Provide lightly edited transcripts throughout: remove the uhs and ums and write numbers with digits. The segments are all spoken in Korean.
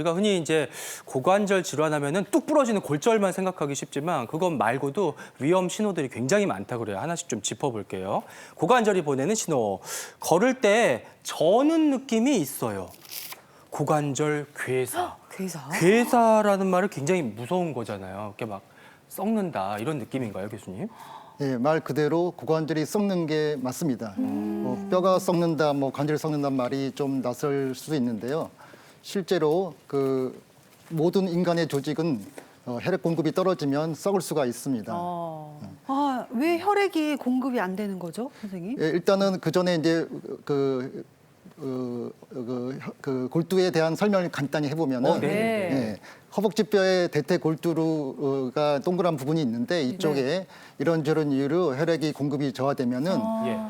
우리가 흔히 이제 고관절 질환하면은 뚝 부러지는 골절만 생각하기 쉽지만 그것 말고도 위험 신호들이 굉장히 많다 그래요. 하나씩 좀 짚어볼게요. 고관절이 보내는 신호. 걸을 때 저는 느낌이 있어요. 고관절 괴사. 괴사? 괴사라는 말은 굉장히 무서운 거잖아요. 이렇게 막 썩는다 이런 느낌인가요, 교수님? 네, 말 그대로 고관절이 썩는 게 맞습니다. 뼈가 썩는다, 관절이 썩는다는 말이 좀 낯설 수도 있는데요. 실제로 그 모든 인간의 조직은 혈액 공급이 떨어지면 썩을 수가 있습니다. 왜 혈액이 공급이 안 되는 거죠, 선생님? 예, 일단은 그 전에 이제 골두에 대한 설명을 간단히 해보면은 네. 예, 허벅지뼈에 대퇴골두가 동그란 부분이 있는데 이쪽에 이런저런 이유로 혈액이 공급이 저하되면은 예.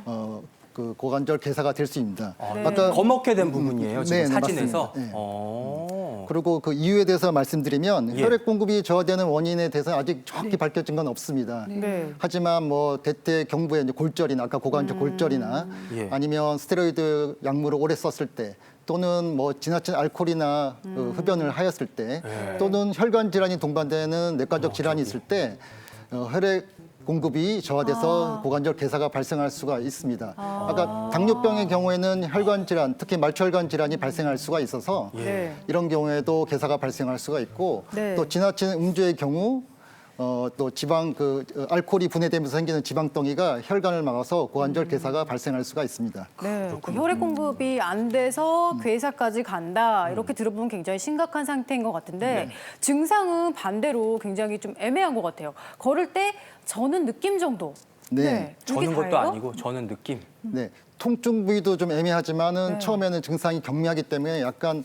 그 고관절 괴사가 될 수 있습니다. 아까 검게 된 부분이에요, 지금 네, 네, 사진에서. 맞습니다. 네. 네. 그리고 그 이유에 대해서 말씀드리면 예. 혈액 공급이 저하되는 원인에 대해서 아직 정확히 밝혀진 건 없습니다. 네. 하지만 대퇴 경부의 이제 골절이나 아까 고관절 골절이나 예. 아니면 스테로이드 약물을 오래 썼을 때 또는 지나친 알코올이나 흡연을 하였을 때 또는 혈관 질환이 동반되는 내과적 질환이 있을 때 혈액 공급이 저하돼서 고관절 괴사가 발생할 수가 있습니다. 아까 당뇨병의 경우에는 혈관 질환, 특히 말초혈관 질환이 발생할 수가 있어서 네. 이런 경우에도 괴사가 발생할 수가 있고 네. 또 지나친 음주의 경우 또 지방 알코올이 분해되면서 생기는 지방덩이가 혈관을 막아서 고관절 괴사가 발생할 수가 있습니다. 네, 그 혈액 공급이 안 돼서 괴사까지 간다. 이렇게 들어보면 굉장히 심각한 상태인 것 같은데 증상은 반대로 굉장히 좀 애매한 것 같아요. 걸을 때 저는 느낌 정도. 네. 이게 저는 것도 다예요? 아니고 저는 느낌. 네, 통증 부위도 좀 애매하지만은 네. 처음에는 증상이 경미하기 때문에 약간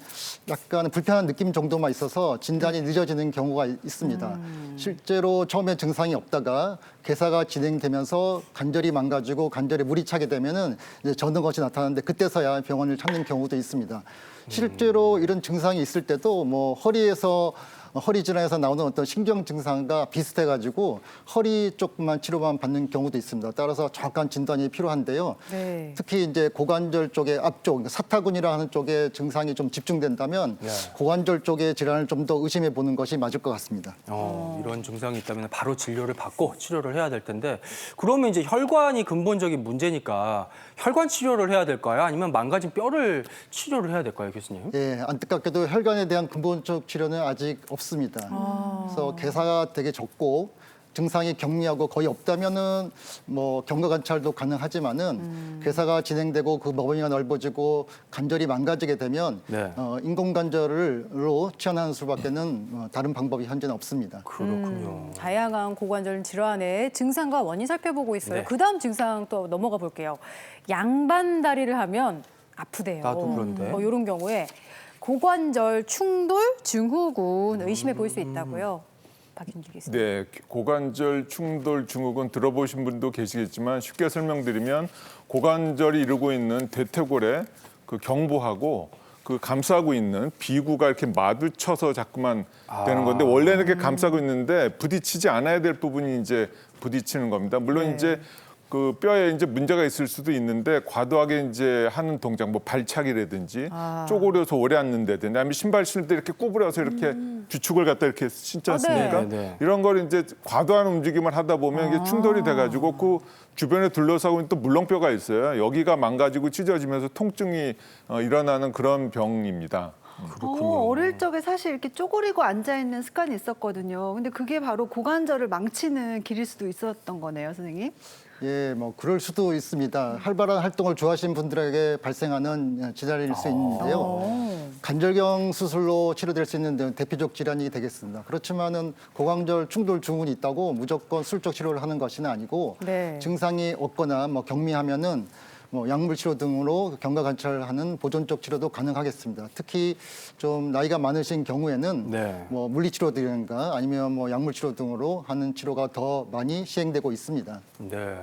불편한 느낌 정도만 있어서 진단이 늦어지는 경우가 있습니다. 실제로 처음에 증상이 없다가 괴사가 진행되면서 관절이 망가지고 관절에 물이 차게 되면은 이제 젖는 것이 나타나는데 그때서야 병원을 찾는 경우도 있습니다. 실제로 이런 증상이 있을 때도 허리 질환에서 나오는 어떤 신경 증상과 비슷해가지고 허리 쪽만 치료만 받는 경우도 있습니다. 따라서 정확한 진단이 필요한데요. 네. 특히 이제 고관절 쪽의 앞쪽, 사타구니라 하는 쪽에 증상이 좀 집중된다면 네. 고관절 쪽의 질환을 좀 더 의심해 보는 것이 맞을 것 같습니다. 이런 증상이 있다면 바로 진료를 받고 치료를 해야 될 텐데 그러면 이제 혈관이 근본적인 문제니까 혈관 치료를 해야 될까요? 아니면 망가진 뼈를 치료를 해야 될까요, 교수님? 예, 안타깝게도 혈관에 대한 근본적 치료는 아직 없습니다. 그래서 괴사가 되게 적고 증상이 경미하고 거의 없다면은 경과 관찰도 가능하지만은 괴사가 진행되고 그 범위가 넓어지고 관절이 망가지게 되면 네. 인공 관절로 취하는 수밖에는 다른 방법이 현재는 없습니다. 그렇군요. 다양한 고관절 질환의 증상과 원인 살펴보고 있어요. 네. 그다음 증상 또 넘어가 볼게요. 양반 다리를 하면 아프대요. 나도 그런데. 이런 경우에 고관절 충돌 증후군 의심해 보일 수 있다고요. 박윤기 교수님. 네, 고관절 충돌 증후군 들어보신 분도 계시겠지만 쉽게 설명드리면 고관절이 이루고 있는 대퇴골의 그 경부하고 그 감싸고 있는 비구가 이렇게 마주쳐서 자꾸만 되는 건데 원래는 이렇게 감싸고 있는데 부딪히지 않아야 될 부분이 이제 부딪히는 겁니다. 물론 네. 이제 그 뼈에 이제 문제가 있을 수도 있는데 과도하게 이제 하는 동작, 발차기라든지 쪼그려서 오래 앉는다든지 아니면 신발 신을 때 이렇게 구부려서 이렇게 규축을 갖다 이렇게 신지 않습니까? 네, 네. 이런 걸 이제 과도한 움직임을 하다 보면 이게 충돌이 돼가지고 그 주변에 둘러싸고 있는 또 물렁뼈가 있어요. 여기가 망가지고 찢어지면서 통증이 일어나는 그런 병입니다. 어릴 적에 사실 이렇게 쪼그리고 앉아 있는 습관이 있었거든요. 근데 그게 바로 고관절을 망치는 길일 수도 있었던 거네요, 선생님. 예, 그럴 수도 있습니다. 활발한 활동을 좋아하시는 분들에게 발생하는 질환일 수 있는데요. 관절경 수술로 치료될 수 있는 대표적 질환이 되겠습니다. 그렇지만은 고관절 충돌 증후군이 있다고 무조건 술적 치료를 하는 것은 아니고 네. 증상이 없거나 경미하면은 약물 치료 등으로 경과 관찰하는 보존적 치료도 가능하겠습니다. 특히 좀 나이가 많으신 경우에는 네. 물리 치료든가 아니면 약물 치료 등으로 하는 치료가 더 많이 시행되고 있습니다. 네,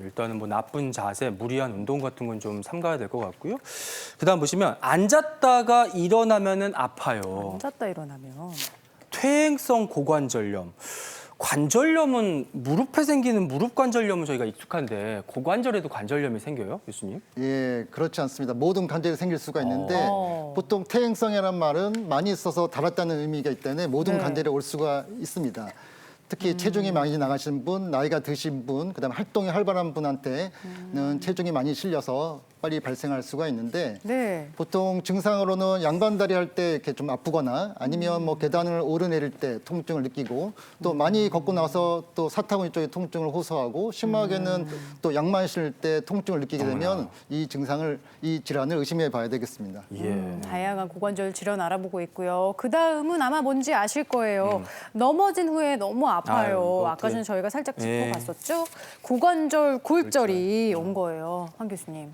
일단은 나쁜 자세, 무리한 운동 같은 건 좀 삼가야 될 것 같고요. 그다음 보시면 앉았다가 일어나면은 아파요. 앉았다 일어나면. 퇴행성 고관절염. 관절염은 무릎에 생기는 무릎 관절염은 저희가 익숙한데 고관절에도 관절염이 생겨요, 교수님? 예, 그렇지 않습니다. 모든 관절이 생길 수가 있는데 보통 퇴행성이라는 말은 많이 있어서 달았다는 의미가 있기 때문에 모든 네. 관절에 올 수가 있습니다. 특히 체중이 많이 나가신 분, 나이가 드신 분, 그다음에 활동이 활발한 분한테는 체중이 많이 실려서 빨리 발생할 수가 있는데 네. 보통 증상으로는 양반다리 할 때 이렇게 좀 아프거나 아니면 뭐 계단을 오르내릴 때 통증을 느끼고 또 많이 걷고 나서 또 사타구니 쪽에 통증을 호소하고 심하게는 또 양말 신을 때 통증을 느끼게 되면 이 질환을 의심해 봐야 되겠습니다. 예. 다양한 고관절 질환 알아보고 있고요. 그 다음은 아마 뭔지 아실 거예요. 넘어진 후에 너무 아파요. 아유, 아까 전에 저희가 살짝 예. 짚어봤었죠. 고관절 골절이 온 거예요, 황 교수님.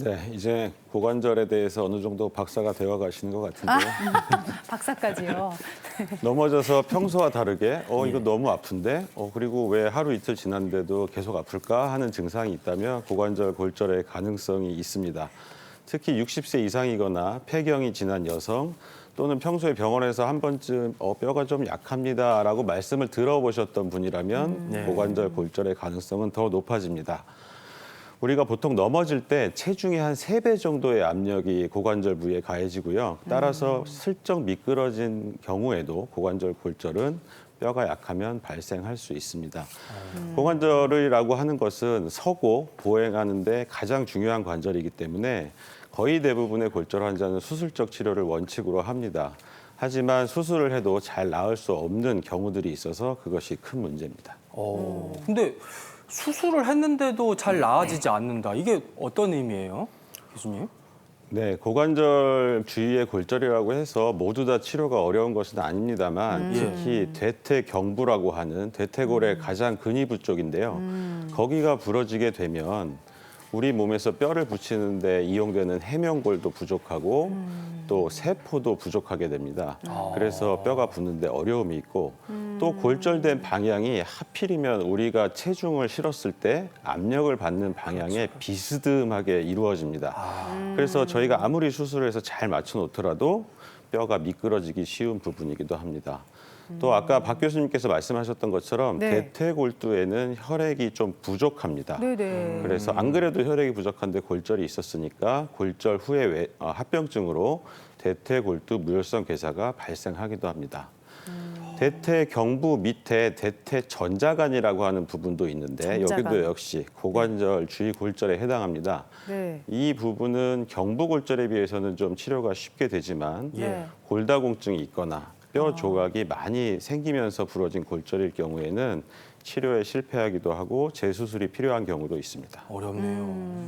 네, 이제 고관절에 대해서 어느 정도 박사가 되어 가시는 것 같은데요. 박사까지요. 넘어져서 평소와 다르게 이거 너무 아픈데 그리고 왜 하루 이틀 지났는데도 계속 아플까 하는 증상이 있다면 고관절 골절의 가능성이 있습니다. 특히 60세 이상이거나 폐경이 지난 여성 또는 평소에 병원에서 한 번쯤 뼈가 좀 약합니다라고 말씀을 들어보셨던 분이라면 고관절 골절의 가능성은 더 높아집니다. 우리가 보통 넘어질 때 체중의 한 3배 정도의 압력이 고관절 부위에 가해지고요. 따라서 슬쩍 미끄러진 경우에도 고관절 골절은 뼈가 약하면 발생할 수 있습니다. 고관절이라고 하는 것은 서고 보행하는 데 가장 중요한 관절이기 때문에 거의 대부분의 골절 환자는 수술적 치료를 원칙으로 합니다. 하지만 수술을 해도 잘 나을 수 없는 경우들이 있어서 그것이 큰 문제입니다. 근데 수술을 했는데도 잘 나아지지 않는다. 이게 어떤 의미예요, 교수님? 네, 고관절 주위의 골절이라고 해서 모두 다 치료가 어려운 것은 아닙니다만 특히 대퇴경부라고 하는 대퇴골의 가장 근위부 쪽인데요. 거기가 부러지게 되면 우리 몸에서 뼈를 붙이는 데 이용되는 해명골도 부족하고 또 세포도 부족하게 됩니다. 그래서 뼈가 붙는 데 어려움이 있고 또 골절된 방향이 하필이면 우리가 체중을 실었을 때 압력을 받는 방향에 비스듬하게 이루어집니다. 그래서 저희가 아무리 수술을 해서 잘 맞춰 놓더라도 뼈가 미끄러지기 쉬운 부분이기도 합니다. 또 아까 박 교수님께서 말씀하셨던 것처럼 네. 대퇴골두에는 혈액이 좀 부족합니다. 네네. 그래서 안 그래도 혈액이 부족한데 골절이 있었으니까 골절 후에 합병증으로 대퇴골두 무혈성 괴사가 발생하기도 합니다. 대퇴경부 밑에 대퇴전자간이라고 하는 부분도 있는데 전자간. 여기도 역시 고관절 주위 골절에 해당합니다. 네. 이 부분은 경부골절에 비해서는 좀 치료가 쉽게 되지만 예. 골다공증이 있거나 뼈 조각이 많이 생기면서 부러진 골절일 경우에는 치료에 실패하기도 하고 재수술이 필요한 경우도 있습니다. 어렵네요.